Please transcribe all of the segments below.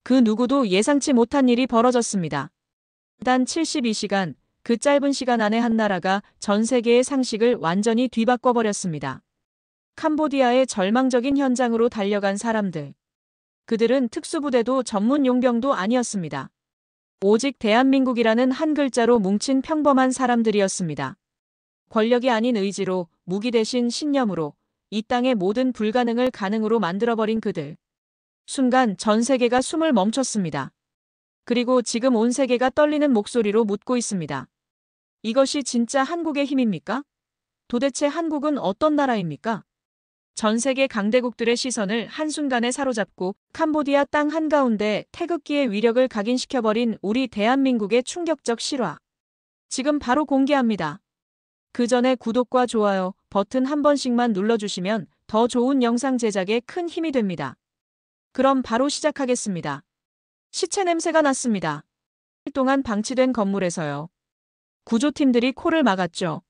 그 누구도 예상치 못한 일이 벌어졌습니다. 단 72시간, 그 짧은 시간 안에 한 나라가 전 세계의 상식을 완전히 뒤바꿔버렸습니다. 캄보디아의 절망적인 현장으로 달려간 사람들. 그들은 특수부대도 전문 용병도 아니었습니다. 오직 대한민국이라는 한 글자로 뭉친 평범한 사람들이었습니다. 권력이 아닌 의지로, 무기 대신 신념으로 이 땅의 모든 불가능을 가능으로 만들어버린 그들. 순간 전 세계가 숨을 멈췄습니다. 그리고 지금 온 세계가 떨리는 목소리로 묻고 있습니다. 이것이 진짜 한국의 힘입니까? 도대체 한국은 어떤 나라입니까? 전 세계 강대국들의 시선을 한순간에 사로잡고 캄보디아 땅 한가운데 태극기의 위력을 각인시켜버린 우리 대한민국의 충격적 실화. 지금 바로 공개합니다. 그 전에 구독과 좋아요 버튼 한 번씩만 눌러주시면 더 좋은 영상 제작에 큰 힘이 됩니다. 그럼 바로 시작하겠습니다. 시체 냄새가 났습니다. 1일 동안 방치된 건물에서요. 구조팀들이 코를 막았죠.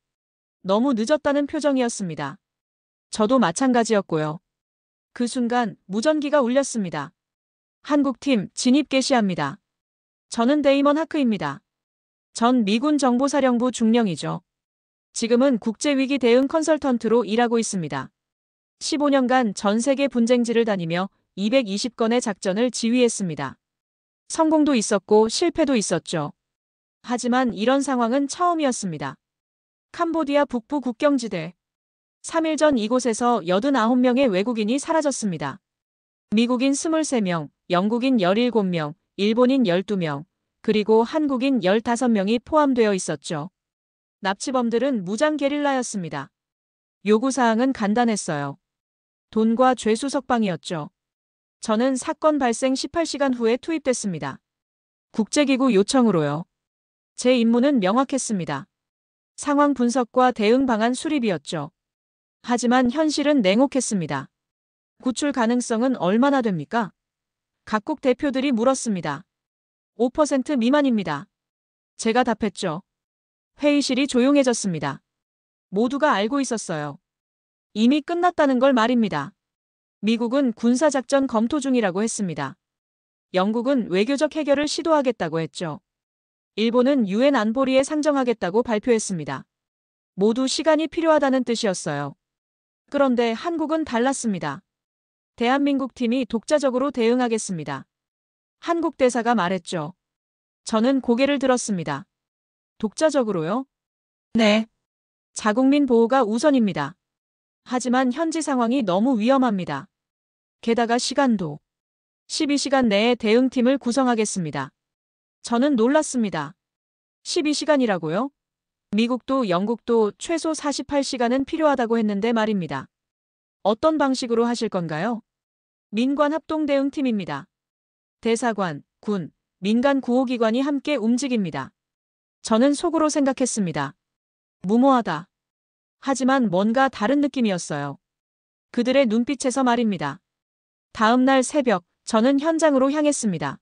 너무 늦었다는 표정이었습니다. 저도 마찬가지였고요. 그 순간 무전기가 울렸습니다. 한국팀 진입 개시합니다. 저는 데이먼 하크입니다. 전 미군 정보사령부 중령이죠. 지금은 국제위기 대응 컨설턴트로 일하고 있습니다. 15년간 전 세계 분쟁지를 다니며 220건의 작전을 지휘했습니다. 성공도 있었고 실패도 있었죠. 하지만 이런 상황은 처음이었습니다. 캄보디아 북부 국경지대. 3일 전 이곳에서 89명의 외국인이 사라졌습니다. 미국인 23명, 영국인 17명, 일본인 12명, 그리고 한국인 15명이 포함되어 있었죠. 납치범들은 무장 게릴라였습니다. 요구사항은 간단했어요. 돈과 죄수 석방이었죠. 저는 사건 발생 18시간 후에 투입됐습니다. 국제기구 요청으로요. 제 임무는 명확했습니다. 상황 분석과 대응 방안 수립이었죠. 하지만 현실은 냉혹했습니다. 구출 가능성은 얼마나 됩니까? 각국 대표들이 물었습니다. 5% 미만입니다. 제가 답했죠. 회의실이 조용해졌습니다. 모두가 알고 있었어요. 이미 끝났다는 걸 말입니다. 미국은 군사작전 검토 중이라고 했습니다. 영국은 외교적 해결을 시도하겠다고 했죠. 일본은 유엔 안보리에 상정하겠다고 발표했습니다. 모두 시간이 필요하다는 뜻이었어요. 그런데 한국은 달랐습니다. 대한민국 팀이 독자적으로 대응하겠습니다. 한국 대사가 말했죠. 저는 고개를 들었습니다. 독자적으로요? 네. 자국민 보호가 우선입니다. 하지만 현지 상황이 너무 위험합니다. 게다가 시간도. 12시간 내에 대응팀을 구성하겠습니다. 저는 놀랐습니다. 12시간이라고요? 미국도 영국도 최소 48시간은 필요하다고 했는데 말입니다. 어떤 방식으로 하실 건가요? 민관 합동 대응팀입니다. 대사관, 군, 민간 구호기관이 함께 움직입니다. 저는 속으로 생각했습니다. 무모하다. 하지만 뭔가 다른 느낌이었어요. 그들의 눈빛에서 말입니다. 다음 날 새벽, 저는 현장으로 향했습니다.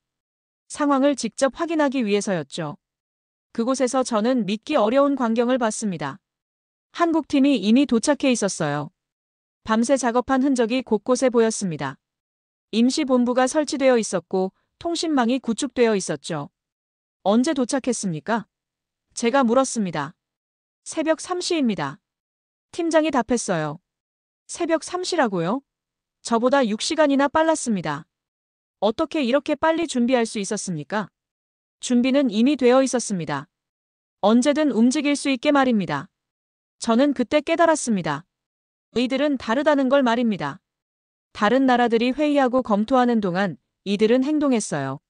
상황을 직접 확인하기 위해서였죠. 그곳에서 저는 믿기 어려운 광경을 봤습니다. 한국팀이 이미 도착해 있었어요. 밤새 작업한 흔적이 곳곳에 보였습니다. 임시본부가 설치되어 있었고 통신망이 구축되어 있었죠. 언제 도착했습니까? 제가 물었습니다. 새벽 3시입니다. 팀장이 답했어요. 새벽 3시라고요? 저보다 6시간이나 빨랐습니다. 어떻게 이렇게 빨리 준비할 수 있었습니까? 준비는 이미 되어 있었습니다. 언제든 움직일 수 있게 말입니다. 저는 그때 깨달았습니다. 이들은 다르다는 걸 말입니다. 다른 나라들이 회의하고 검토하는 동안 이들은 행동했어요.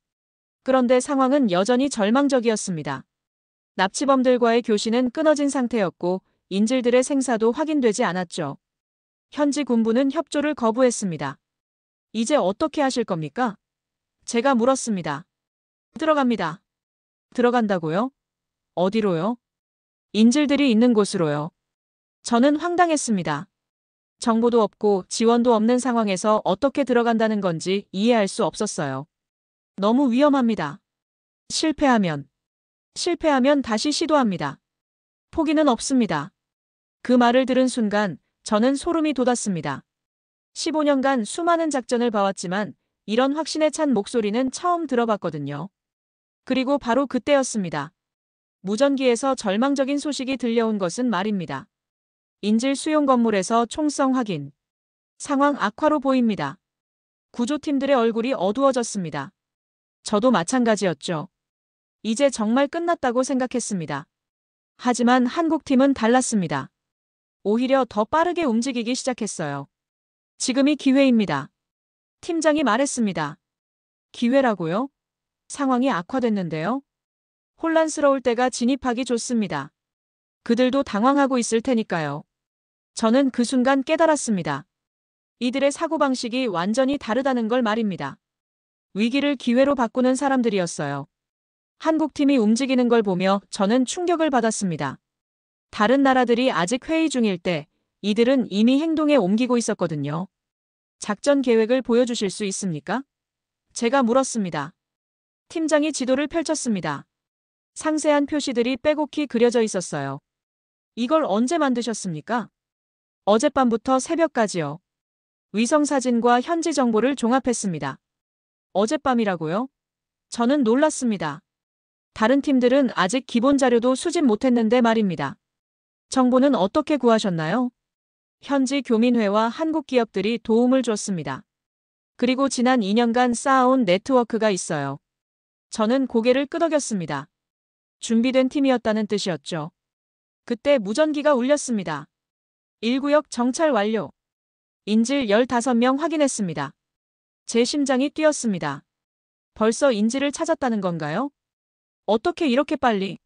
그런데 상황은 여전히 절망적이었습니다. 납치범들과의 교신은 끊어진 상태였고 인질들의 생사도 확인되지 않았죠. 현지 군부는 협조를 거부했습니다. 이제 어떻게 하실 겁니까? 제가 물었습니다. 들어갑니다. 들어간다고요? 어디로요? 인질들이 있는 곳으로요. 저는 황당했습니다. 정보도 없고 지원도 없는 상황에서 어떻게 들어간다는 건지 이해할 수 없었어요. 너무 위험합니다. 실패하면 다시 시도합니다. 포기는 없습니다. 그 말을 들은 순간 저는 소름이 돋았습니다. 15년간 수많은 작전을 봐왔지만 이런 확신에 찬 목소리는 처음 들어봤거든요. 그리고 바로 그때였습니다. 무전기에서 절망적인 소식이 들려온 것은 말입니다. 인질 수용 건물에서 총성 확인. 상황 악화로 보입니다. 구조팀들의 얼굴이 어두워졌습니다. 저도 마찬가지였죠. 이제 정말 끝났다고 생각했습니다. 하지만 한국팀은 달랐습니다. 오히려 더 빠르게 움직이기 시작했어요. 지금이 기회입니다. 팀장이 말했습니다. 기회라고요? 상황이 악화됐는데요. 혼란스러울 때가 진입하기 좋습니다. 그들도 당황하고 있을 테니까요. 저는 그 순간 깨달았습니다. 이들의 사고방식이 완전히 다르다는 걸 말입니다. 위기를 기회로 바꾸는 사람들이었어요. 한국팀이 움직이는 걸 보며 저는 충격을 받았습니다. 다른 나라들이 아직 회의 중일 때 이들은 이미 행동에 옮기고 있었거든요. 작전 계획을 보여주실 수 있습니까? 제가 물었습니다. 팀장이 지도를 펼쳤습니다. 상세한 표시들이 빼곡히 그려져 있었어요. 이걸 언제 만드셨습니까? 어젯밤부터 새벽까지요. 위성사진과 현지 정보를 종합했습니다. 어젯밤이라고요? 저는 놀랐습니다. 다른 팀들은 아직 기본 자료도 수집 못했는데 말입니다. 정보는 어떻게 구하셨나요? 현지 교민회와 한국 기업들이 도움을 줬습니다. 그리고 지난 2년간 쌓아온 네트워크가 있어요. 저는 고개를 끄덕였습니다. 준비된 팀이었다는 뜻이었죠. 그때 무전기가 울렸습니다. 1구역 정찰 완료. 인질 15명 확인했습니다. 제 심장이 뛰었습니다. 벌써 인질을 찾았다는 건가요? 어떻게 이렇게 빨리?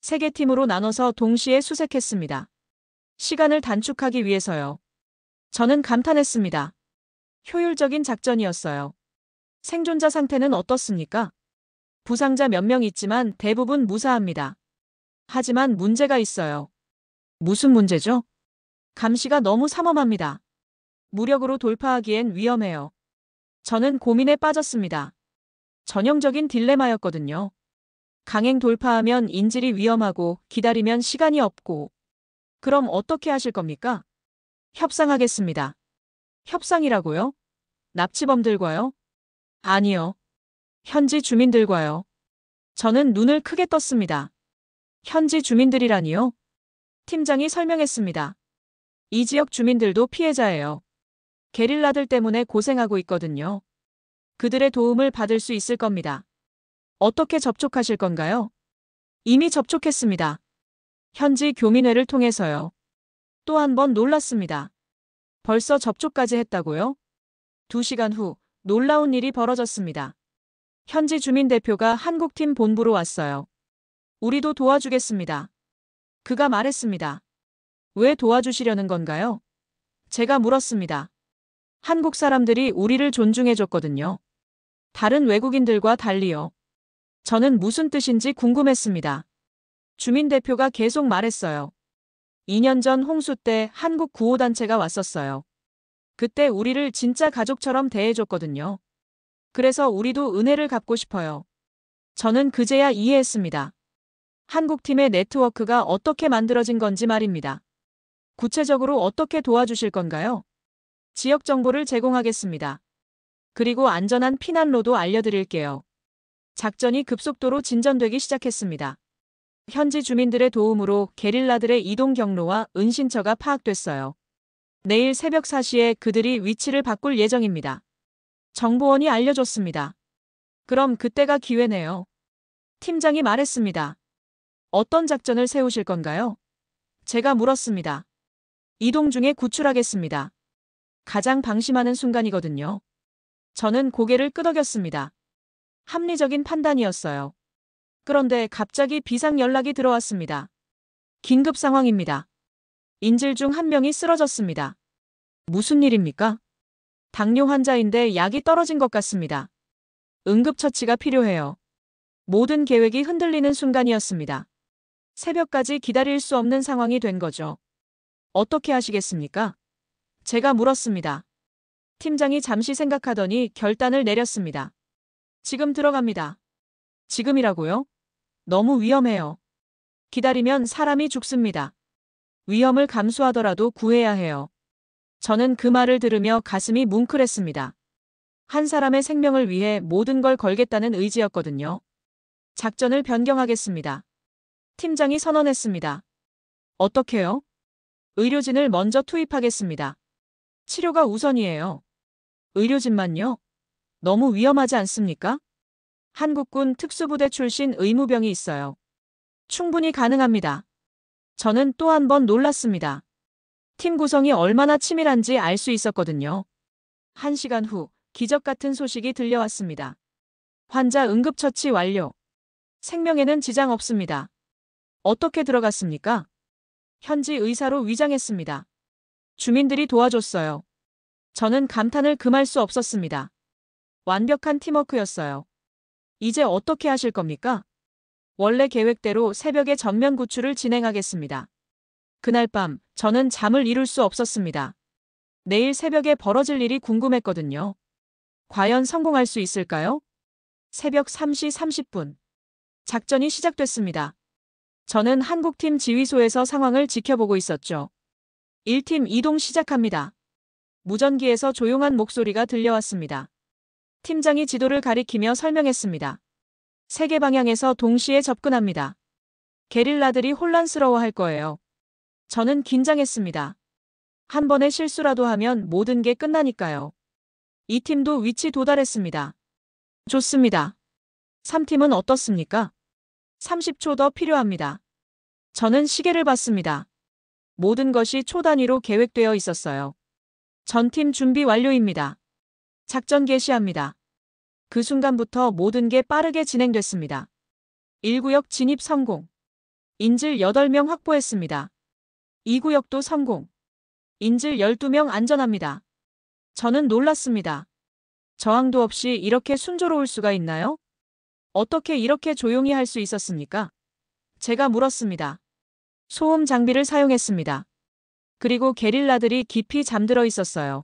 3개 팀으로 나눠서 동시에 수색했습니다. 시간을 단축하기 위해서요. 저는 감탄했습니다. 효율적인 작전이었어요. 생존자 상태는 어떻습니까? 부상자 몇 명 있지만 대부분 무사합니다. 하지만 문제가 있어요. 무슨 문제죠? 감시가 너무 삼엄합니다. 무력으로 돌파하기엔 위험해요. 저는 고민에 빠졌습니다. 전형적인 딜레마였거든요. 강행 돌파하면 인질이 위험하고 기다리면 시간이 없고. 그럼 어떻게 하실 겁니까? 협상하겠습니다. 협상이라고요? 납치범들과요? 아니요. 현지 주민들과요. 저는 눈을 크게 떴습니다. 현지 주민들이라니요? 팀장이 설명했습니다. 이 지역 주민들도 피해자예요. 게릴라들 때문에 고생하고 있거든요. 그들의 도움을 받을 수 있을 겁니다. 어떻게 접촉하실 건가요? 이미 접촉했습니다. 현지 교민회를 통해서요. 또 한 번 놀랐습니다. 벌써 접촉까지 했다고요? 2시간 후 놀라운 일이 벌어졌습니다. 현지 주민 대표가 한국팀 본부로 왔어요. 우리도 도와주겠습니다. 그가 말했습니다. 왜 도와주시려는 건가요? 제가 물었습니다. 한국 사람들이 우리를 존중해줬거든요. 다른 외국인들과 달리요. 저는 무슨 뜻인지 궁금했습니다. 주민 대표가 계속 말했어요. 2년 전 홍수 때 한국 구호단체가 왔었어요. 그때 우리를 진짜 가족처럼 대해줬거든요. 그래서 우리도 은혜를 갚고 싶어요. 저는 그제야 이해했습니다. 한국팀의 네트워크가 어떻게 만들어진 건지 말입니다. 구체적으로 어떻게 도와주실 건가요? 지역 정보를 제공하겠습니다. 그리고 안전한 피난로도 알려드릴게요. 작전이 급속도로 진전되기 시작했습니다. 현지 주민들의 도움으로 게릴라들의 이동 경로와 은신처가 파악됐어요. 내일 새벽 4시에 그들이 위치를 바꿀 예정입니다. 정보원이 알려줬습니다. 그럼 그때가 기회네요. 팀장이 말했습니다. 어떤 작전을 세우실 건가요? 제가 물었습니다. 이동 중에 구출하겠습니다. 가장 방심하는 순간이거든요. 저는 고개를 끄덕였습니다. 합리적인 판단이었어요. 그런데 갑자기 비상 연락이 들어왔습니다. 긴급 상황입니다. 인질 중 한 명이 쓰러졌습니다. 무슨 일입니까? 당뇨 환자인데 약이 떨어진 것 같습니다. 응급처치가 필요해요. 모든 계획이 흔들리는 순간이었습니다. 새벽까지 기다릴 수 없는 상황이 된 거죠. 어떻게 하시겠습니까? 제가 물었습니다. 팀장이 잠시 생각하더니 결단을 내렸습니다. 지금 들어갑니다. 지금이라고요? 너무 위험해요. 기다리면 사람이 죽습니다. 위험을 감수하더라도 구해야 해요. 저는 그 말을 들으며 가슴이 뭉클했습니다. 한 사람의 생명을 위해 모든 걸 걸겠다는 의지였거든요. 작전을 변경하겠습니다. 팀장이 선언했습니다. 어떻게요? 의료진을 먼저 투입하겠습니다. 치료가 우선이에요. 의료진만요? 너무 위험하지 않습니까? 한국군 특수부대 출신 의무병이 있어요. 충분히 가능합니다. 저는 또 한 번 놀랐습니다. 팀 구성이 얼마나 치밀한지 알 수 있었거든요. 1시간 후 기적 같은 소식이 들려왔습니다. 환자 응급처치 완료. 생명에는 지장 없습니다. 어떻게 들어갔습니까? 현지 의사로 위장했습니다. 주민들이 도와줬어요. 저는 감탄을 금할 수 없었습니다. 완벽한 팀워크였어요. 이제 어떻게 하실 겁니까? 원래 계획대로 새벽에 전면 구출을 진행하겠습니다. 그날 밤 저는 잠을 이룰 수 없었습니다. 내일 새벽에 벌어질 일이 궁금했거든요. 과연 성공할 수 있을까요? 새벽 3시 30분. 작전이 시작됐습니다. 저는 한국팀 지휘소에서 상황을 지켜보고 있었죠. 1팀 이동 시작합니다. 무전기에서 조용한 목소리가 들려왔습니다. 팀장이 지도를 가리키며 설명했습니다. 3개 방향에서 동시에 접근합니다. 게릴라들이 혼란스러워할 거예요. 저는 긴장했습니다. 한 번의 실수라도 하면 모든 게 끝나니까요. 이 팀도 위치 도달했습니다. 좋습니다. 3팀은 어떻습니까? 30초 더 필요합니다. 저는 시계를 봤습니다. 모든 것이 초 단위로 계획되어 있었어요. 전팀 준비 완료입니다. 작전 개시합니다. 그 순간부터 모든 게 빠르게 진행됐습니다. 1구역 진입 성공. 인질 8명 확보했습니다. 2구역도 성공. 인질 12명 안전합니다. 저는 놀랐습니다. 저항도 없이 이렇게 순조로울 수가 있나요? 어떻게 이렇게 조용히 할 수 있었습니까? 제가 물었습니다. 소음 장비를 사용했습니다. 그리고 게릴라들이 깊이 잠들어 있었어요.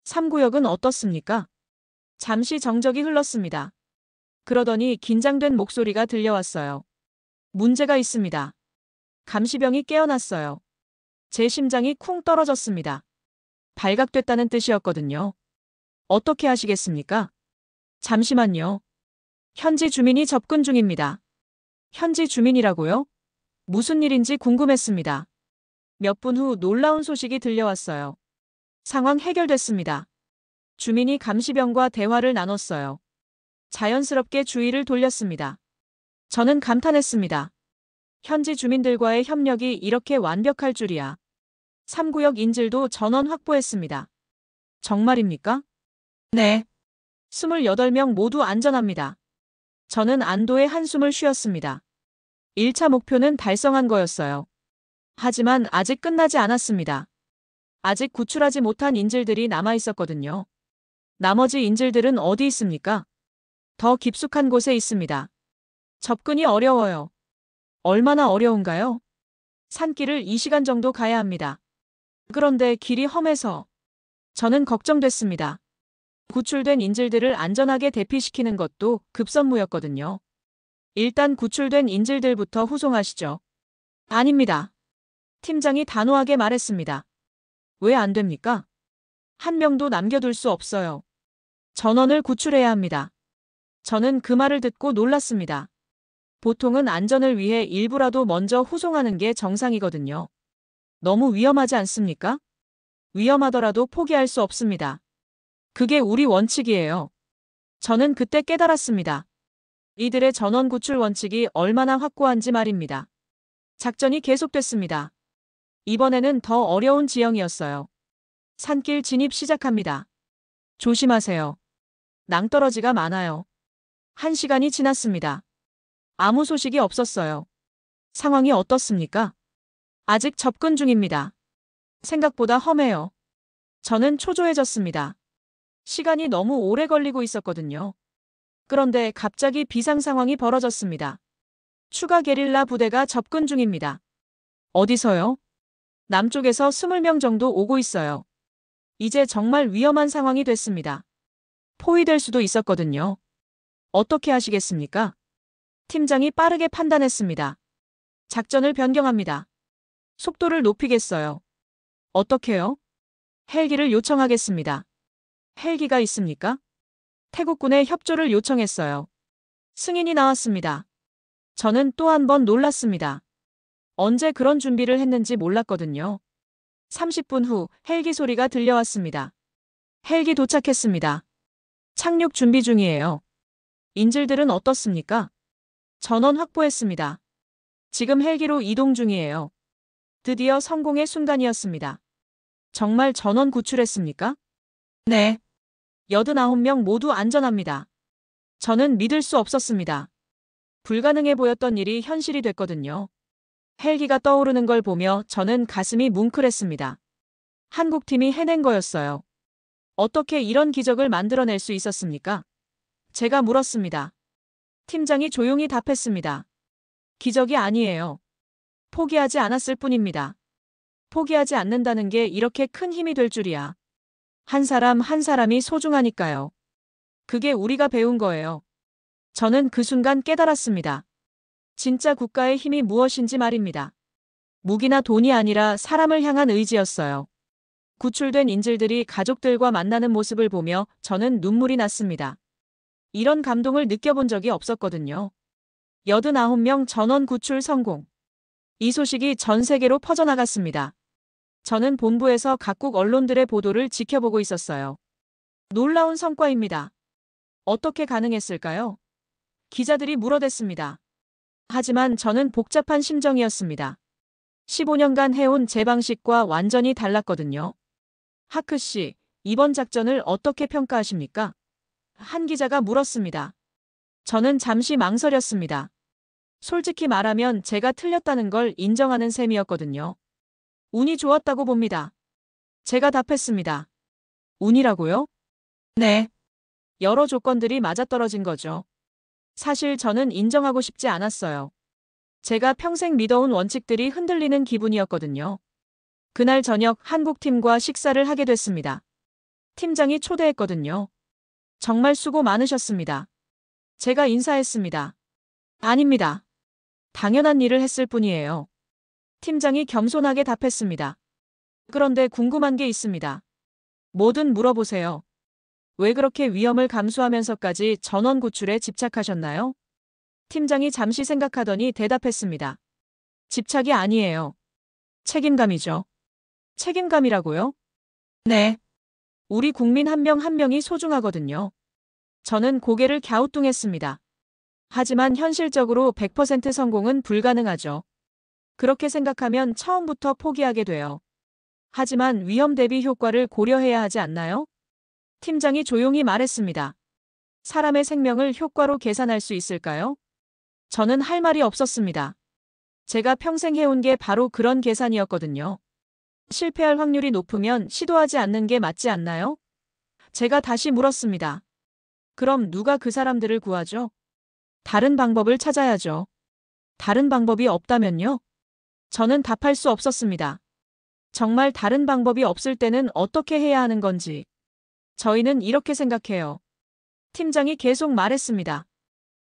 3구역은 어떻습니까? 잠시 정적이 흘렀습니다. 그러더니 긴장된 목소리가 들려왔어요. 문제가 있습니다. 감시병이 깨어났어요. 제 심장이 쿵 떨어졌습니다. 발각됐다는 뜻이었거든요. 어떻게 하시겠습니까? 잠시만요. 현지 주민이 접근 중입니다. 현지 주민이라고요? 무슨 일인지 궁금했습니다. 몇 분 후 놀라운 소식이 들려왔어요. 상황 해결됐습니다. 주민이 감시병과 대화를 나눴어요. 자연스럽게 주의를 돌렸습니다. 저는 감탄했습니다. 현지 주민들과의 협력이 이렇게 완벽할 줄이야. 3구역 인질도 전원 확보했습니다. 정말입니까? 네. 28명 모두 안전합니다. 저는 안도의 한숨을 쉬었습니다. 1차 목표는 달성한 거였어요. 하지만 아직 끝나지 않았습니다. 아직 구출하지 못한 인질들이 남아 있었거든요. 나머지 인질들은 어디 있습니까? 더 깊숙한 곳에 있습니다. 접근이 어려워요. 얼마나 어려운가요? 산길을 2시간 정도 가야 합니다. 그런데 길이 험해서 저는 걱정됐습니다. 구출된 인질들을 안전하게 대피시키는 것도 급선무였거든요. 일단 구출된 인질들부터 후송하시죠. 아닙니다. 팀장이 단호하게 말했습니다. 왜 안 됩니까? 한 명도 남겨둘 수 없어요. 전원을 구출해야 합니다. 저는 그 말을 듣고 놀랐습니다. 보통은 안전을 위해 일부라도 먼저 후송하는 게 정상이거든요. 너무 위험하지 않습니까? 위험하더라도 포기할 수 없습니다. 그게 우리 원칙이에요. 저는 그때 깨달았습니다. 이들의 전원 구출 원칙이 얼마나 확고한지 말입니다. 작전이 계속됐습니다. 이번에는 더 어려운 지형이었어요. 산길 진입 시작합니다. 조심하세요. 낭떠러지가 많아요. 1시간이 지났습니다. 아무 소식이 없었어요. 상황이 어떻습니까? 아직 접근 중입니다. 생각보다 험해요. 저는 초조해졌습니다. 시간이 너무 오래 걸리고 있었거든요. 그런데 갑자기 비상 상황이 벌어졌습니다. 추가 게릴라 부대가 접근 중입니다. 어디서요? 남쪽에서 20명 정도 오고 있어요. 이제 정말 위험한 상황이 됐습니다. 포위될 수도 있었거든요. 어떻게 하시겠습니까? 팀장이 빠르게 판단했습니다. 작전을 변경합니다. 속도를 높이겠어요. 어떻게요? 헬기를 요청하겠습니다. 헬기가 있습니까? 태국군의 협조를 요청했어요. 승인이 나왔습니다. 저는 또 한 번 놀랐습니다. 언제 그런 준비를 했는지 몰랐거든요. 30분 후 헬기 소리가 들려왔습니다. 헬기 도착했습니다. 착륙 준비 중이에요. 인질들은 어떻습니까? 전원 확보했습니다. 지금 헬기로 이동 중이에요. 드디어 성공의 순간이었습니다. 정말 전원 구출했습니까? 네. 89명 모두 안전합니다. 저는 믿을 수 없었습니다. 불가능해 보였던 일이 현실이 됐거든요. 헬기가 떠오르는 걸 보며 저는 가슴이 뭉클했습니다. 한국팀이 해낸 거였어요. 어떻게 이런 기적을 만들어낼 수 있었습니까? 제가 물었습니다. 팀장이 조용히 답했습니다. 기적이 아니에요. 포기하지 않았을 뿐입니다. 포기하지 않는다는 게 이렇게 큰 힘이 될 줄이야. 한 사람 한 사람이 소중하니까요. 그게 우리가 배운 거예요. 저는 그 순간 깨달았습니다. 진짜 국가의 힘이 무엇인지 말입니다. 무기나 돈이 아니라 사람을 향한 의지였어요. 구출된 인질들이 가족들과 만나는 모습을 보며 저는 눈물이 났습니다. 이런 감동을 느껴본 적이 없었거든요. 89명 전원 구출 성공. 이 소식이 전 세계로 퍼져나갔습니다. 저는 본부에서 각국 언론들의 보도를 지켜보고 있었어요. 놀라운 성과입니다. 어떻게 가능했을까요? 기자들이 물어댔습니다. 하지만 저는 복잡한 심정이었습니다. 15년간 해온 제 방식과 완전히 달랐거든요. 하크 씨, 이번 작전을 어떻게 평가하십니까? 한 기자가 물었습니다. 저는 잠시 망설였습니다. 솔직히 말하면 제가 틀렸다는 걸 인정하는 셈이었거든요. 운이 좋았다고 봅니다. 제가 답했습니다. 운이라고요? 네. 여러 조건들이 맞아떨어진 거죠. 사실 저는 인정하고 싶지 않았어요. 제가 평생 믿어온 원칙들이 흔들리는 기분이었거든요. 그날 저녁 한국팀과 식사를 하게 됐습니다. 팀장이 초대했거든요. 정말 수고 많으셨습니다. 제가 인사했습니다. 아닙니다. 당연한 일을 했을 뿐이에요. 팀장이 겸손하게 답했습니다. 그런데 궁금한 게 있습니다. 뭐든 물어보세요. 왜 그렇게 위험을 감수하면서까지 전원 구출에 집착하셨나요? 팀장이 잠시 생각하더니 대답했습니다. 집착이 아니에요. 책임감이죠. 책임감이라고요? 네. 우리 국민 한 명 한 명이 소중하거든요. 저는 고개를 갸우뚱했습니다. 하지만 현실적으로 100% 성공은 불가능하죠. 그렇게 생각하면 처음부터 포기하게 돼요. 하지만 위험 대비 효과를 고려해야 하지 않나요? 팀장이 조용히 말했습니다. 사람의 생명을 효과로 계산할 수 있을까요? 저는 할 말이 없었습니다. 제가 평생 해온 게 바로 그런 계산이었거든요. 실패할 확률이 높으면 시도하지 않는 게 맞지 않나요? 제가 다시 물었습니다. 그럼 누가 그 사람들을 구하죠? 다른 방법을 찾아야죠. 다른 방법이 없다면요? 저는 답할 수 없었습니다. 정말 다른 방법이 없을 때는 어떻게 해야 하는 건지. 저희는 이렇게 생각해요. 팀장이 계속 말했습니다.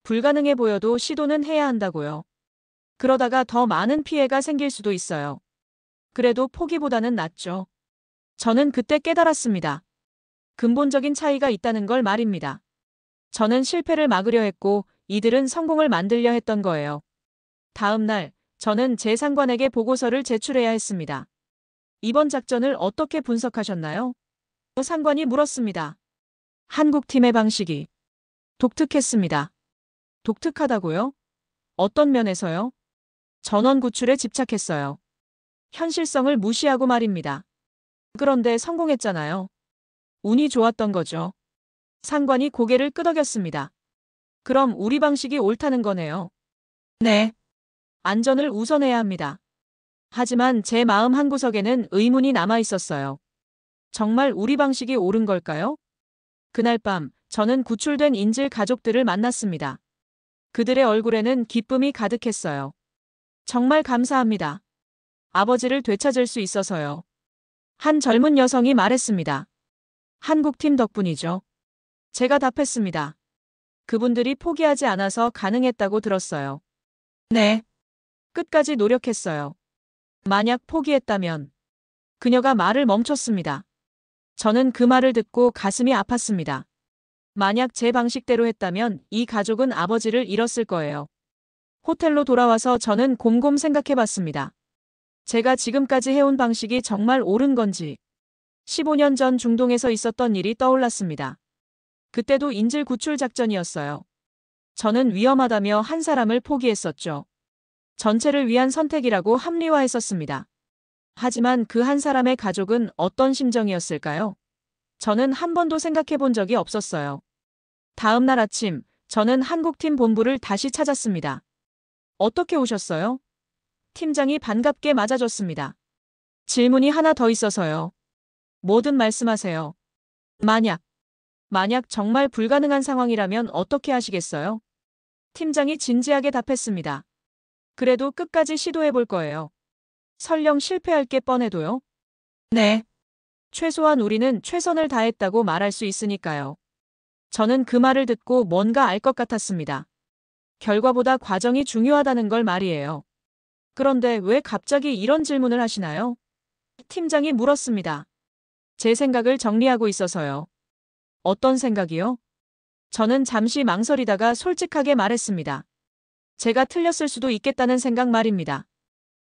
불가능해 보여도 시도는 해야 한다고요. 그러다가 더 많은 피해가 생길 수도 있어요. 그래도 포기보다는 낫죠. 저는 그때 깨달았습니다. 근본적인 차이가 있다는 걸 말입니다. 저는 실패를 막으려 했고 이들은 성공을 만들려 했던 거예요. 다음 날 저는 제 상관에게 보고서를 제출해야 했습니다. 이번 작전을 어떻게 분석하셨나요? 상관이 물었습니다. 한국팀의 방식이 독특했습니다. 독특하다고요? 어떤 면에서요? 전원 구출에 집착했어요. 현실성을 무시하고 말입니다. 그런데 성공했잖아요. 운이 좋았던 거죠. 상관이 고개를 끄덕였습니다. 그럼 우리 방식이 옳다는 거네요. 네. 안전을 우선해야 합니다. 하지만 제 마음 한구석에는 의문이 남아 있었어요. 정말 우리 방식이 옳은 걸까요? 그날 밤 저는 구출된 인질 가족들을 만났습니다. 그들의 얼굴에는 기쁨이 가득했어요. 정말 감사합니다. 아버지를 되찾을 수 있어서요. 한 젊은 여성이 말했습니다. 한국팀 덕분이죠. 제가 답했습니다. 그분들이 포기하지 않아서 가능했다고 들었어요. 네. 끝까지 노력했어요. 만약 포기했다면. 그녀가 말을 멈췄습니다. 저는 그 말을 듣고 가슴이 아팠습니다. 만약 제 방식대로 했다면 이 가족은 아버지를 잃었을 거예요. 호텔로 돌아와서 저는 곰곰 생각해 봤습니다. 제가 지금까지 해온 방식이 정말 옳은 건지. 15년 전 중동에서 있었던 일이 떠올랐습니다. 그때도 인질 구출 작전이었어요. 저는 위험하다며 한 사람을 포기했었죠. 전체를 위한 선택이라고 합리화했었습니다. 하지만 그 한 사람의 가족은 어떤 심정이었을까요? 저는 한 번도 생각해 본 적이 없었어요. 다음 날 아침, 저는 한국팀 본부를 다시 찾았습니다. 어떻게 오셨어요? 팀장이 반갑게 맞아줬습니다. 질문이 하나 더 있어서요. 뭐든 말씀하세요. 만약 정말 불가능한 상황이라면 어떻게 하시겠어요? 팀장이 진지하게 답했습니다. 그래도 끝까지 시도해 볼 거예요. 설령 실패할 게 뻔해도요? 네. 최소한 우리는 최선을 다했다고 말할 수 있으니까요. 저는 그 말을 듣고 뭔가 알 것 같았습니다. 결과보다 과정이 중요하다는 걸 말이에요. 그런데 왜 갑자기 이런 질문을 하시나요? 팀장이 물었습니다. 제 생각을 정리하고 있어서요. 어떤 생각이요? 저는 잠시 망설이다가 솔직하게 말했습니다. 제가 틀렸을 수도 있겠다는 생각 말입니다.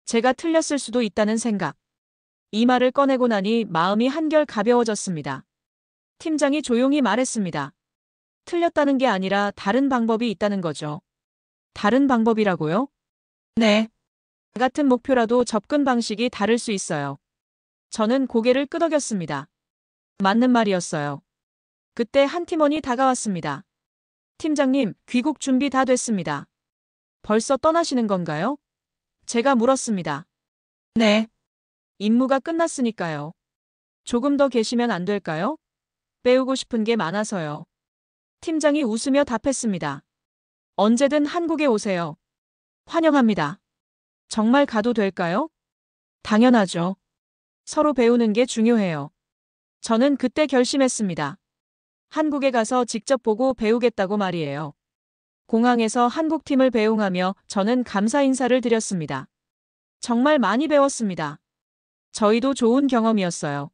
제가 틀렸을 수도 있다는 생각. 이 말을 꺼내고 나니 마음이 한결 가벼워졌습니다. 팀장이 조용히 말했습니다. 틀렸다는 게 아니라 다른 방법이 있다는 거죠. 다른 방법이라고요? 네. 같은 목표라도 접근 방식이 다를 수 있어요. 저는 고개를 끄덕였습니다. 맞는 말이었어요. 그때 한 팀원이 다가왔습니다. 팀장님, 귀국 준비 다 됐습니다. 벌써 떠나시는 건가요? 제가 물었습니다. 네. 임무가 끝났으니까요. 조금 더 계시면 안 될까요? 배우고 싶은 게 많아서요. 팀장이 웃으며 답했습니다. 언제든 한국에 오세요. 환영합니다. 정말 가도 될까요? 당연하죠. 서로 배우는 게 중요해요. 저는 그때 결심했습니다. 한국에 가서 직접 보고 배우겠다고 말이에요. 공항에서 한국팀을 배웅하며 저는 감사 인사를 드렸습니다. 정말 많이 배웠습니다. 저희도 좋은 경험이었어요.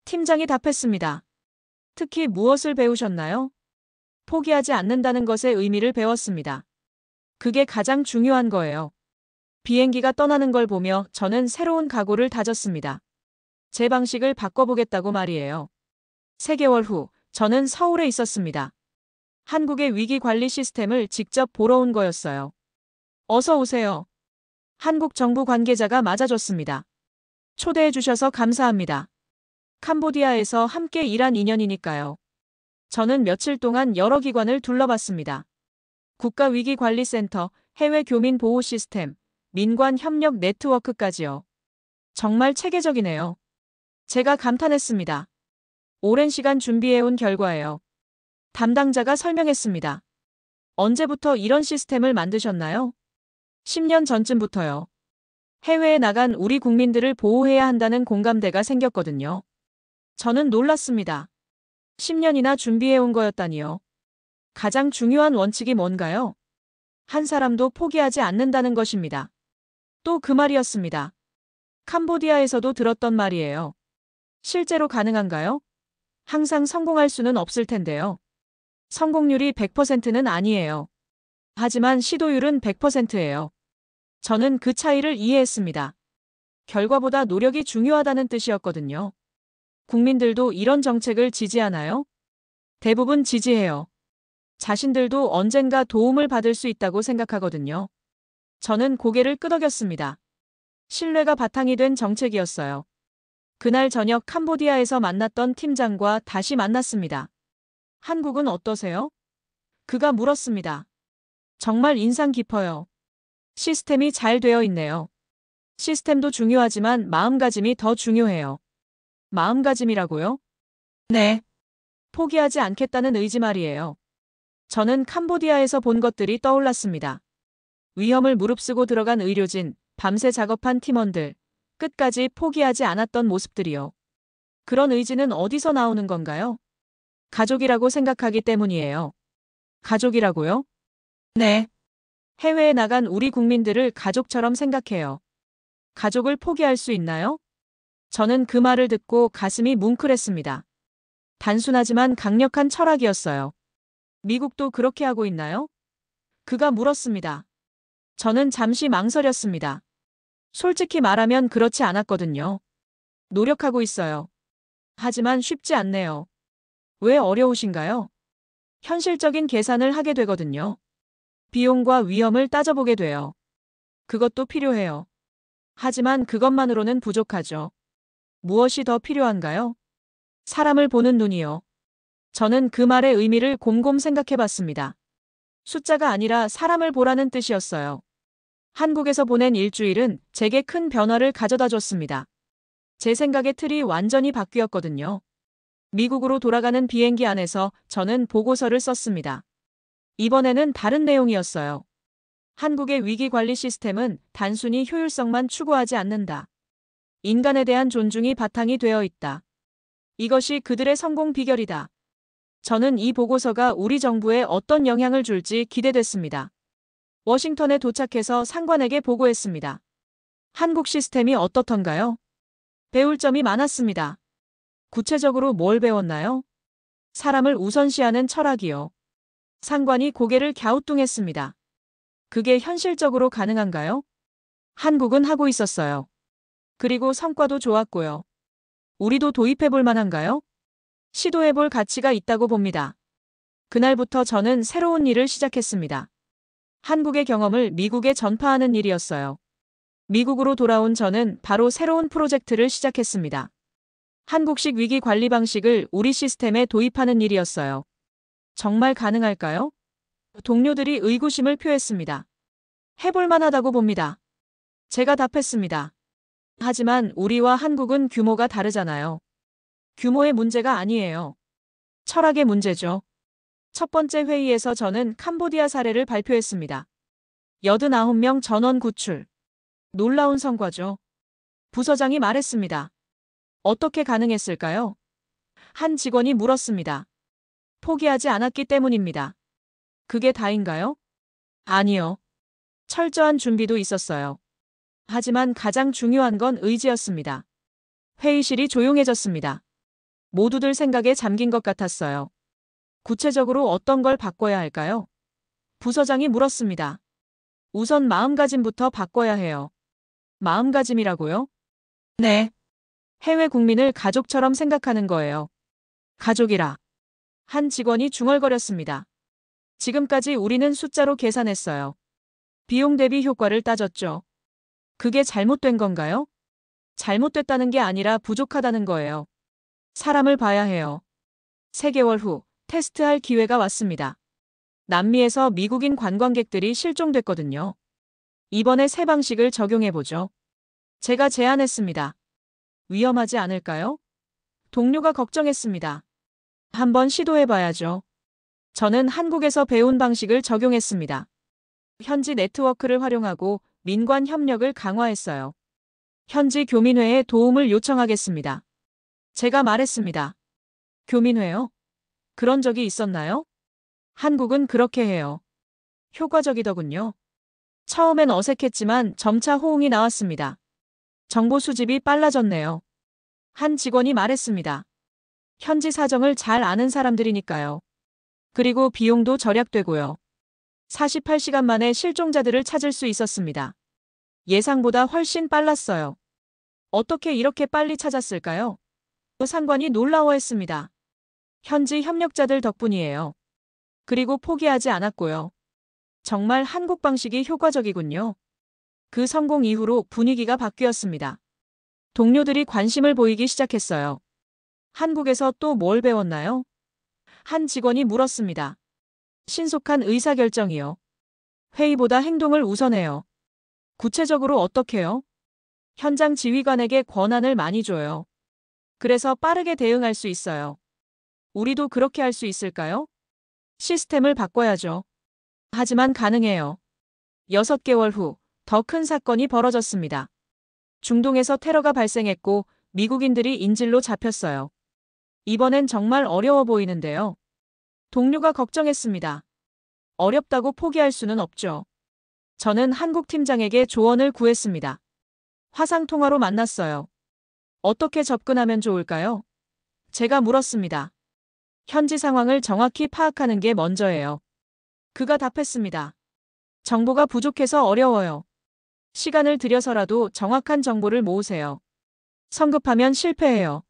팀장이 답했습니다. 특히 무엇을 배우셨나요? 포기하지 않는다는 것의 의미를 배웠습니다. 그게 가장 중요한 거예요. 비행기가 떠나는 걸 보며 저는 새로운 각오를 다졌습니다. 제 방식을 바꿔보겠다고 말이에요. 3개월 후, 저는 서울에 있었습니다. 한국의 위기 관리 시스템을 직접 보러 온 거였어요. 어서 오세요. 한국 정부 관계자가 맞아줬습니다. 초대해 주셔서 감사합니다. 캄보디아에서 함께 일한 인연이니까요. 저는 며칠 동안 여러 기관을 둘러봤습니다. 국가위기관리센터, 해외교민보호 시스템, 민관협력 네트워크까지요. 정말 체계적이네요. 제가 감탄했습니다. 오랜 시간 준비해온 결과예요. 담당자가 설명했습니다. 언제부터 이런 시스템을 만드셨나요? 10년 전쯤부터요. 해외에 나간 우리 국민들을 보호해야 한다는 공감대가 생겼거든요. 저는 놀랐습니다. 10년이나 준비해온 거였다니요. 가장 중요한 원칙이 뭔가요? 한 사람도 포기하지 않는다는 것입니다. 또 그 말이었습니다. 캄보디아에서도 들었던 말이에요. 실제로 가능한가요? 항상 성공할 수는 없을 텐데요. 성공률이 100%는 아니에요. 하지만 시도율은 100%예요. 저는 그 차이를 이해했습니다. 결과보다 노력이 중요하다는 뜻이었거든요. 국민들도 이런 정책을 지지하나요? 대부분 지지해요. 자신들도 언젠가 도움을 받을 수 있다고 생각하거든요. 저는 고개를 끄덕였습니다. 신뢰가 바탕이 된 정책이었어요. 그날 저녁 캄보디아에서 만났던 팀장과 다시 만났습니다. 한국은 어떠세요? 그가 물었습니다. 정말 인상 깊어요. 시스템이 잘 되어 있네요. 시스템도 중요하지만 마음가짐이 더 중요해요. 마음가짐이라고요? 네. 포기하지 않겠다는 의지 말이에요. 저는 캄보디아에서 본 것들이 떠올랐습니다. 위험을 무릅쓰고 들어간 의료진, 밤새 작업한 팀원들, 끝까지 포기하지 않았던 모습들이요. 그런 의지는 어디서 나오는 건가요? 가족이라고 생각하기 때문이에요. 가족이라고요? 네. 해외에 나간 우리 국민들을 가족처럼 생각해요. 가족을 포기할 수 있나요? 저는 그 말을 듣고 가슴이 뭉클했습니다. 단순하지만 강력한 철학이었어요. 미국도 그렇게 하고 있나요? 그가 물었습니다. 저는 잠시 망설였습니다. 솔직히 말하면 그렇지 않았거든요. 노력하고 있어요. 하지만 쉽지 않네요. 왜 어려우신가요? 현실적인 계산을 하게 되거든요. 비용과 위험을 따져보게 돼요. 그것도 필요해요. 하지만 그것만으로는 부족하죠. 무엇이 더 필요한가요? 사람을 보는 눈이요. 저는 그 말의 의미를 곰곰 생각해 봤습니다. 숫자가 아니라 사람을 보라는 뜻이었어요. 한국에서 보낸 일주일은 제게 큰 변화를 가져다 줬습니다. 제 생각의 틀이 완전히 바뀌었거든요. 미국으로 돌아가는 비행기 안에서 저는 보고서를 썼습니다. 이번에는 다른 내용이었어요. 한국의 위기 관리 시스템은 단순히 효율성만 추구하지 않는다. 인간에 대한 존중이 바탕이 되어 있다. 이것이 그들의 성공 비결이다. 저는 이 보고서가 우리 정부에 어떤 영향을 줄지 기대됐습니다. 워싱턴에 도착해서 상관에게 보고했습니다. 한국 시스템이 어떻던가요? 배울 점이 많았습니다. 구체적으로 뭘 배웠나요? 사람을 우선시하는 철학이요. 상관이 고개를 갸우뚱했습니다. 그게 현실적으로 가능한가요? 한국은 하고 있었어요. 그리고 성과도 좋았고요. 우리도 도입해볼 만한가요? 시도해볼 가치가 있다고 봅니다. 그날부터 저는 새로운 일을 시작했습니다. 한국의 경험을 미국에 전파하는 일이었어요. 미국으로 돌아온 저는 바로 새로운 프로젝트를 시작했습니다. 한국식 위기 관리 방식을 우리 시스템에 도입하는 일이었어요. 정말 가능할까요? 동료들이 의구심을 표했습니다. 해볼 만하다고 봅니다. 제가 답했습니다. 하지만 우리와 한국은 규모가 다르잖아요. 규모의 문제가 아니에요. 철학의 문제죠. 첫 번째 회의에서 저는 캄보디아 사례를 발표했습니다. 89명 전원 구출. 놀라운 성과죠. 부서장이 말했습니다. 어떻게 가능했을까요? 한 직원이 물었습니다. 포기하지 않았기 때문입니다. 그게 다인가요? 아니요. 철저한 준비도 있었어요. 하지만 가장 중요한 건 의지였습니다. 회의실이 조용해졌습니다. 모두들 생각에 잠긴 것 같았어요. 구체적으로 어떤 걸 바꿔야 할까요? 부서장이 물었습니다. 우선 마음가짐부터 바꿔야 해요. 마음가짐이라고요? 네. 해외 국민을 가족처럼 생각하는 거예요. 가족이라. 한 직원이 중얼거렸습니다. 지금까지 우리는 숫자로 계산했어요. 비용 대비 효과를 따졌죠. 그게 잘못된 건가요? 잘못됐다는 게 아니라 부족하다는 거예요. 사람을 봐야 해요. 3개월 후 테스트할 기회가 왔습니다. 남미에서 미국인 관광객들이 실종됐거든요. 이번에 새 방식을 적용해보죠. 제가 제안했습니다. 위험하지 않을까요? 동료가 걱정했습니다. 한번 시도해봐야죠. 저는 한국에서 배운 방식을 적용했습니다. 현지 네트워크를 활용하고 민관 협력을 강화했어요. 현지 교민회에 도움을 요청하겠습니다. 제가 말했습니다. 교민회요? 그런 적이 있었나요? 한국은 그렇게 해요. 효과적이더군요. 처음엔 어색했지만 점차 호응이 나왔습니다. 정보 수집이 빨라졌네요. 한 직원이 말했습니다. 현지 사정을 잘 아는 사람들이니까요. 그리고 비용도 절약되고요. 48시간 만에 실종자들을 찾을 수 있었습니다. 예상보다 훨씬 빨랐어요. 어떻게 이렇게 빨리 찾았을까요? 상관이 놀라워했습니다. 현지 협력자들 덕분이에요. 그리고 포기하지 않았고요. 정말 한국 방식이 효과적이군요. 그 성공 이후로 분위기가 바뀌었습니다. 동료들이 관심을 보이기 시작했어요. 한국에서 또 뭘 배웠나요? 한 직원이 물었습니다. 신속한 의사결정이요. 회의보다 행동을 우선해요. 구체적으로 어떻게요? 현장 지휘관에게 권한을 많이 줘요. 그래서 빠르게 대응할 수 있어요. 우리도 그렇게 할 수 있을까요? 시스템을 바꿔야죠. 하지만 가능해요. 6개월 후 더 큰 사건이 벌어졌습니다. 중동에서 테러가 발생했고 미국인들이 인질로 잡혔어요. 이번엔 정말 어려워 보이는데요. 동료가 걱정했습니다. 어렵다고 포기할 수는 없죠. 저는 한국 팀장에게 조언을 구했습니다. 화상통화로 만났어요. 어떻게 접근하면 좋을까요? 제가 물었습니다. 현지 상황을 정확히 파악하는 게 먼저예요. 그가 답했습니다. 정보가 부족해서 어려워요. 시간을 들여서라도 정확한 정보를 모으세요. 성급하면 실패해요.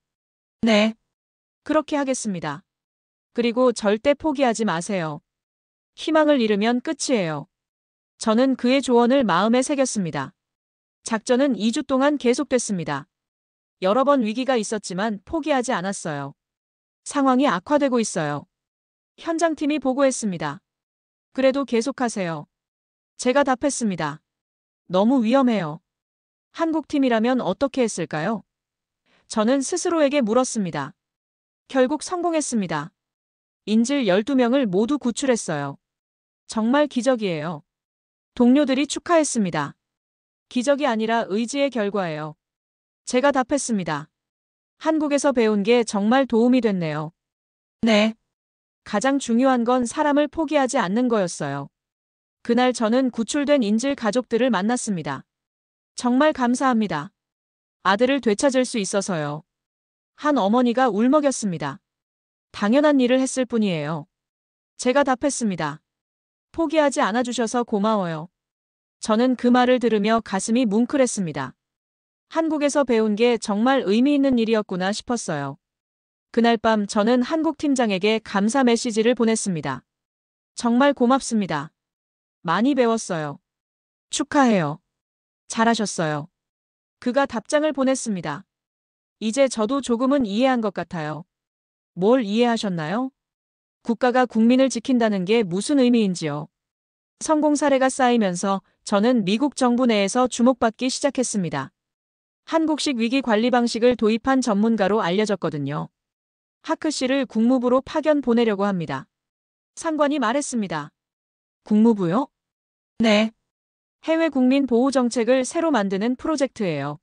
네. 그렇게 하겠습니다. 그리고 절대 포기하지 마세요. 희망을 잃으면 끝이에요. 저는 그의 조언을 마음에 새겼습니다. 작전은 2주 동안 계속됐습니다. 여러 번 위기가 있었지만 포기하지 않았어요. 상황이 악화되고 있어요. 현장팀이 보고했습니다. 그래도 계속하세요. 제가 답했습니다. 너무 위험해요. 한국팀이라면 어떻게 했을까요? 저는 스스로에게 물었습니다. 결국 성공했습니다. 인질 12명을 모두 구출했어요. 정말 기적이에요. 동료들이 축하했습니다. 기적이 아니라 의지의 결과예요. 제가 답했습니다. 한국에서 배운 게 정말 도움이 됐네요. 네. 가장 중요한 건 사람을 포기하지 않는 거였어요. 그날 저는 구출된 인질 가족들을 만났습니다. 정말 감사합니다. 아들을 되찾을 수 있어서요. 한 어머니가 울먹였습니다. 당연한 일을 했을 뿐이에요. 제가 답했습니다. 포기하지 않아주셔서 고마워요. 저는 그 말을 들으며 가슴이 뭉클했습니다. 한국에서 배운 게 정말 의미 있는 일이었구나 싶었어요. 그날 밤 저는 한국 팀장에게 감사 메시지를 보냈습니다. 정말 고맙습니다. 많이 배웠어요. 축하해요. 잘하셨어요. 그가 답장을 보냈습니다. 이제 저도 조금은 이해한 것 같아요. 뭘 이해하셨나요? 국가가 국민을 지킨다는 게 무슨 의미인지요. 성공 사례가 쌓이면서 저는 미국 정부 내에서 주목받기 시작했습니다. 한국식 위기 관리 방식을 도입한 전문가로 알려졌거든요. 하크 씨를 국무부로 파견 보내려고 합니다. 상관이 말했습니다. 국무부요? 네. 해외 국민 보호 정책을 새로 만드는 프로젝트예요.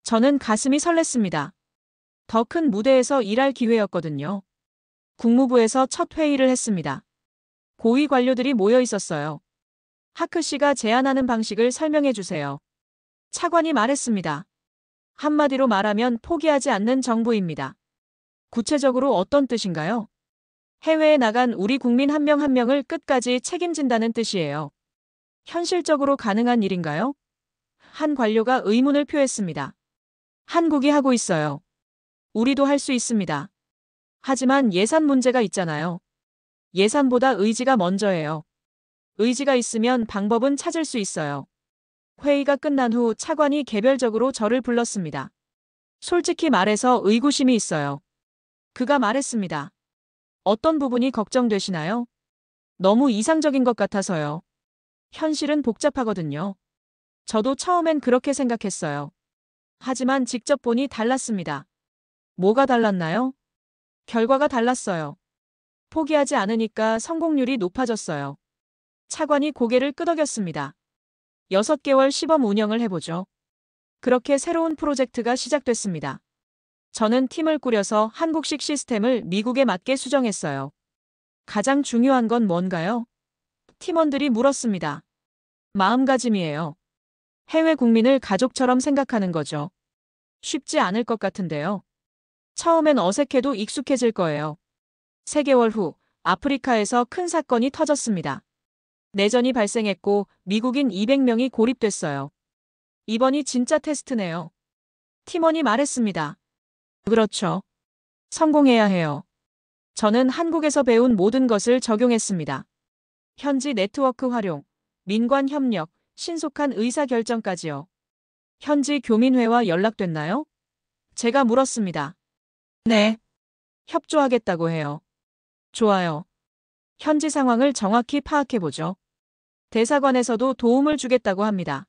저는 가슴이 설렜습니다. 더 큰 무대에서 일할 기회였거든요. 국무부에서 첫 회의를 했습니다. 고위 관료들이 모여 있었어요. 하크 씨가 제안하는 방식을 설명해 주세요. 차관이 말했습니다. 한마디로 말하면 포기하지 않는 정부입니다. 구체적으로 어떤 뜻인가요? 해외에 나간 우리 국민 한 명 한 명을 끝까지 책임진다는 뜻이에요. 현실적으로 가능한 일인가요? 한 관료가 의문을 표했습니다. 한국이 하고 있어요. 우리도 할 수 있습니다. 하지만 예산 문제가 있잖아요. 예산보다 의지가 먼저예요. 의지가 있으면 방법은 찾을 수 있어요. 회의가 끝난 후 차관이 개별적으로 저를 불렀습니다. 솔직히 말해서 의구심이 있어요. 그가 말했습니다. 어떤 부분이 걱정되시나요? 너무 이상적인 것 같아서요. 현실은 복잡하거든요. 저도 처음엔 그렇게 생각했어요. 하지만 직접 보니 달랐습니다. 뭐가 달랐나요? 결과가 달랐어요. 포기하지 않으니까 성공률이 높아졌어요. 차관이 고개를 끄덕였습니다. 6개월 시범 운영을 해보죠. 그렇게 새로운 프로젝트가 시작됐습니다. 저는 팀을 꾸려서 한국식 시스템을 미국에 맞게 수정했어요. 가장 중요한 건 뭔가요? 팀원들이 물었습니다. 마음가짐이에요. 해외 국민을 가족처럼 생각하는 거죠. 쉽지 않을 것 같은데요. 처음엔 어색해도 익숙해질 거예요. 3개월 후 아프리카에서 큰 사건이 터졌습니다. 내전이 발생했고 미국인 200명이 고립됐어요. 이번이 진짜 테스트네요. 팀원이 말했습니다. 그렇죠. 성공해야 해요. 저는 한국에서 배운 모든 것을 적용했습니다. 현지 네트워크 활용, 민관 협력, 신속한 의사결정까지요. 현지 교민회와 연락됐나요? 제가 물었습니다. 네. 협조하겠다고 해요. 좋아요. 현지 상황을 정확히 파악해보죠. 대사관에서도 도움을 주겠다고 합니다.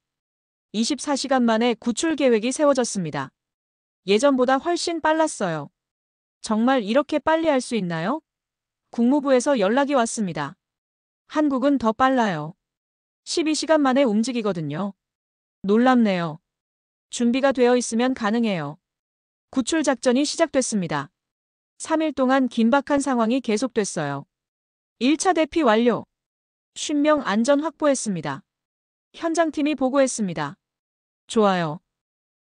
24시간 만에 구출 계획이 세워졌습니다. 예전보다 훨씬 빨랐어요. 정말 이렇게 빨리 할 수 있나요? 국무부에서 연락이 왔습니다. 한국은 더 빨라요. 12시간 만에 움직이거든요. 놀랍네요. 준비가 되어 있으면 가능해요. 구출 작전이 시작됐습니다. 3일 동안 긴박한 상황이 계속됐어요. 1차 대피 완료. 50명 안전 확보했습니다. 현장팀이 보고했습니다. 좋아요.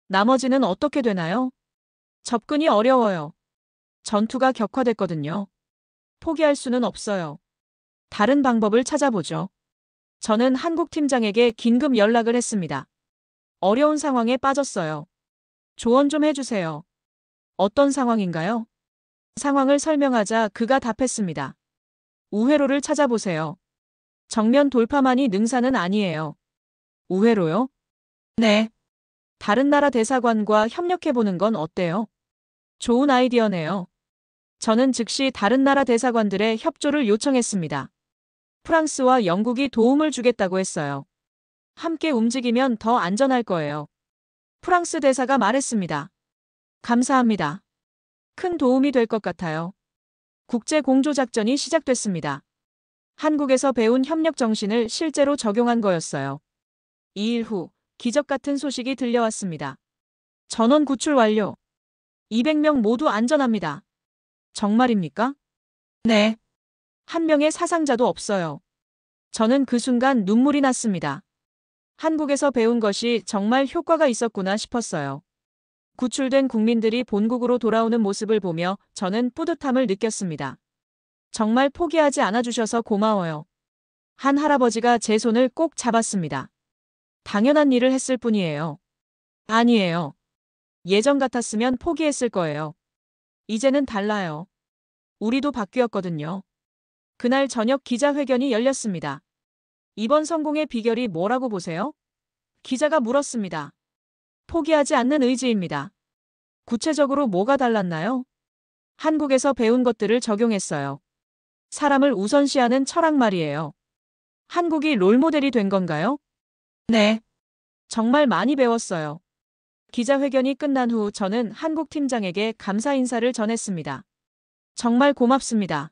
나머지는 어떻게 되나요? 접근이 어려워요. 전투가 격화됐거든요. 포기할 수는 없어요. 다른 방법을 찾아보죠. 저는 한국 팀장에게 긴급 연락을 했습니다. 어려운 상황에 빠졌어요. 조언 좀 해주세요. 어떤 상황인가요? 상황을 설명하자 그가 답했습니다. 우회로를 찾아보세요. 정면 돌파만이 능사는 아니에요. 우회로요? 네. 다른 나라 대사관과 협력해보는 건 어때요? 좋은 아이디어네요. 저는 즉시 다른 나라 대사관들의 협조를 요청했습니다. 프랑스와 영국이 도움을 주겠다고 했어요. 함께 움직이면 더 안전할 거예요. 프랑스 대사가 말했습니다. 감사합니다. 큰 도움이 될 것 같아요. 국제 공조작전이 시작됐습니다. 한국에서 배운 협력 정신을 실제로 적용한 거였어요. 2일 후 기적 같은 소식이 들려왔습니다. 전원 구출 완료. 200명 모두 안전합니다. 정말입니까? 네. 한 명의 사상자도 없어요. 저는 그 순간 눈물이 났습니다. 한국에서 배운 것이 정말 효과가 있었구나 싶었어요. 구출된 국민들이 본국으로 돌아오는 모습을 보며 저는 뿌듯함을 느꼈습니다. 정말 포기하지 않아주셔서 고마워요. 한 할아버지가 제 손을 꼭 잡았습니다. 당연한 일을 했을 뿐이에요. 아니에요. 예전 같았으면 포기했을 거예요. 이제는 달라요. 우리도 바뀌었거든요. 그날 저녁 기자회견이 열렸습니다. 이번 성공의 비결이 뭐라고 보세요? 기자가 물었습니다. 포기하지 않는 의지입니다. 구체적으로 뭐가 달랐나요? 한국에서 배운 것들을 적용했어요. 사람을 우선시하는 철학 말이에요. 한국이 롤모델이 된 건가요? 네. 정말 많이 배웠어요. 기자회견이 끝난 후 저는 한국 팀장에게 감사 인사를 전했습니다. 정말 고맙습니다.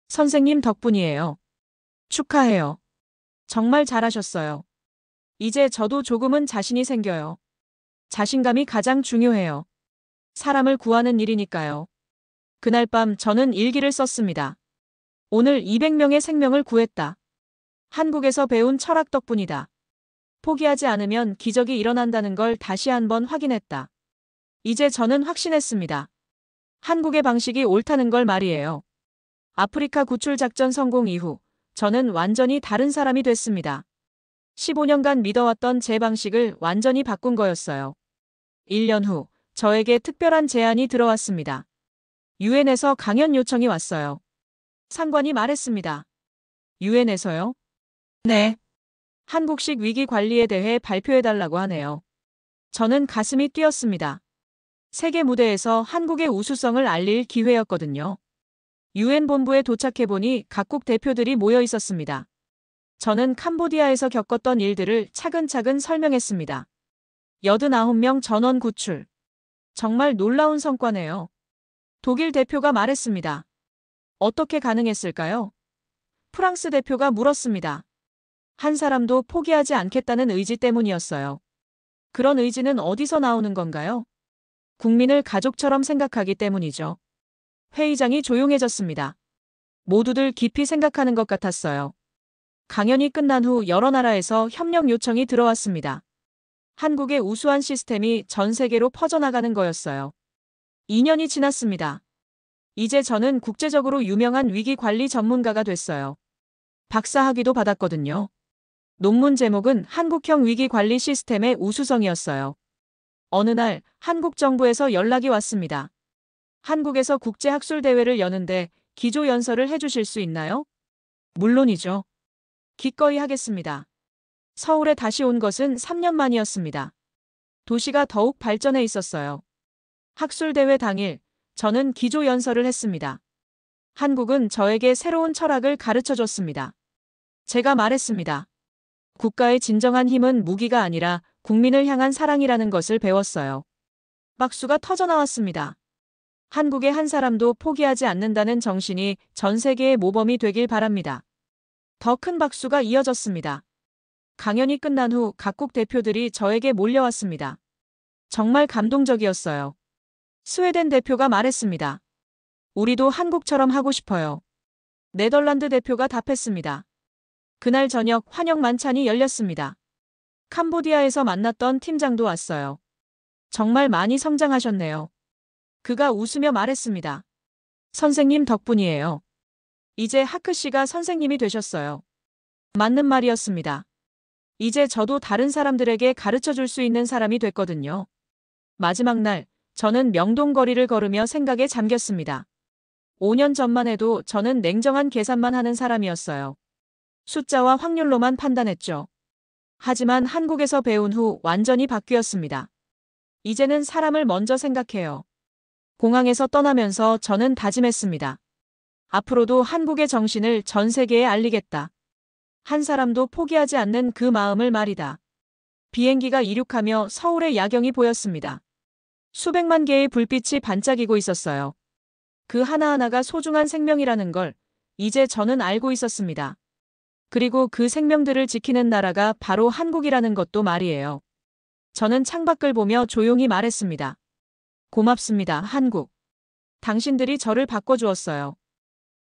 선생님 덕분이에요. 축하해요. 정말 잘하셨어요. 이제 저도 조금은 자신이 생겨요. 자신감이 가장 중요해요. 사람을 구하는 일이니까요. 그날 밤 저는 일기를 썼습니다. 오늘 200명의 생명을 구했다. 한국에서 배운 철학 덕분이다. 포기하지 않으면 기적이 일어난다는 걸 다시 한번 확인했다. 이제 저는 확신했습니다. 한국의 방식이 옳다는 걸 말이에요. 아프리카 구출 작전 성공 이후 저는 완전히 다른 사람이 됐습니다. 15년간 믿어왔던 제 방식을 완전히 바꾼 거였어요. 1년 후 저에게 특별한 제안이 들어왔습니다. 유엔에서 강연 요청이 왔어요. 상관이 말했습니다. 유엔에서요? 네. 한국식 위기 관리에 대해 발표해달라고 하네요. 저는 가슴이 뛰었습니다. 세계 무대에서 한국의 우수성을 알릴 기회였거든요. 유엔 본부에 도착해보니 각국 대표들이 모여 있었습니다. 저는 캄보디아에서 겪었던 일들을 차근차근 설명했습니다. 89명 전원 구출. 정말 놀라운 성과네요. 독일 대표가 말했습니다. 어떻게 가능했을까요? 프랑스 대표가 물었습니다. 한 사람도 포기하지 않겠다는 의지 때문이었어요. 그런 의지는 어디서 나오는 건가요? 국민을 가족처럼 생각하기 때문이죠. 회의장이 조용해졌습니다. 모두들 깊이 생각하는 것 같았어요. 강연이 끝난 후 여러 나라에서 협력 요청이 들어왔습니다. 한국의 우수한 시스템이 전 세계로 퍼져나가는 거였어요. 2년이 지났습니다. 이제 저는 국제적으로 유명한 위기 관리 전문가가 됐어요. 박사학위도 받았거든요. 논문 제목은 한국형 위기 관리 시스템의 우수성이었어요. 어느 날 한국 정부에서 연락이 왔습니다. 한국에서 국제학술대회를 여는데 기조연설을 해주실 수 있나요? 물론이죠. 기꺼이 하겠습니다. 서울에 다시 온 것은 3년 만이었습니다. 도시가 더욱 발전해 있었어요. 학술대회 당일 저는 기조연설을 했습니다. 한국은 저에게 새로운 철학을 가르쳐 줬습니다. 제가 말했습니다. 국가의 진정한 힘은 무기가 아니라 국민을 향한 사랑이라는 것을 배웠어요. 박수가 터져나왔습니다. 한국의 한 사람도 포기하지 않는다는 정신이 전 세계의 모범이 되길 바랍니다. 더 큰 박수가 이어졌습니다. 강연이 끝난 후 각국 대표들이 저에게 몰려왔습니다. 정말 감동적이었어요. 스웨덴 대표가 말했습니다. 우리도 한국처럼 하고 싶어요. 네덜란드 대표가 답했습니다. 그날 저녁 환영 만찬이 열렸습니다. 캄보디아에서 만났던 팀장도 왔어요. 정말 많이 성장하셨네요. 그가 웃으며 말했습니다. 선생님 덕분이에요. 이제 하크 씨가 선생님이 되셨어요. 맞는 말이었습니다. 이제 저도 다른 사람들에게 가르쳐 줄 수 있는 사람이 됐거든요. 마지막 날, 저는 명동거리를 걸으며 생각에 잠겼습니다. 5년 전만 해도 저는 냉정한 계산만 하는 사람이었어요. 숫자와 확률로만 판단했죠. 하지만 한국에서 배운 후 완전히 바뀌었습니다. 이제는 사람을 먼저 생각해요. 공항에서 떠나면서 저는 다짐했습니다. 앞으로도 한국의 정신을 전 세계에 알리겠다. 한 사람도 포기하지 않는 그 마음을 말이다. 비행기가 이륙하며 서울의 야경이 보였습니다. 수백만 개의 불빛이 반짝이고 있었어요. 그 하나하나가 소중한 생명이라는 걸 이제 저는 알고 있었습니다. 그리고 그 생명들을 지키는 나라가 바로 한국이라는 것도 말이에요. 저는 창밖을 보며 조용히 말했습니다. 고맙습니다, 한국. 당신들이 저를 바꿔주었어요.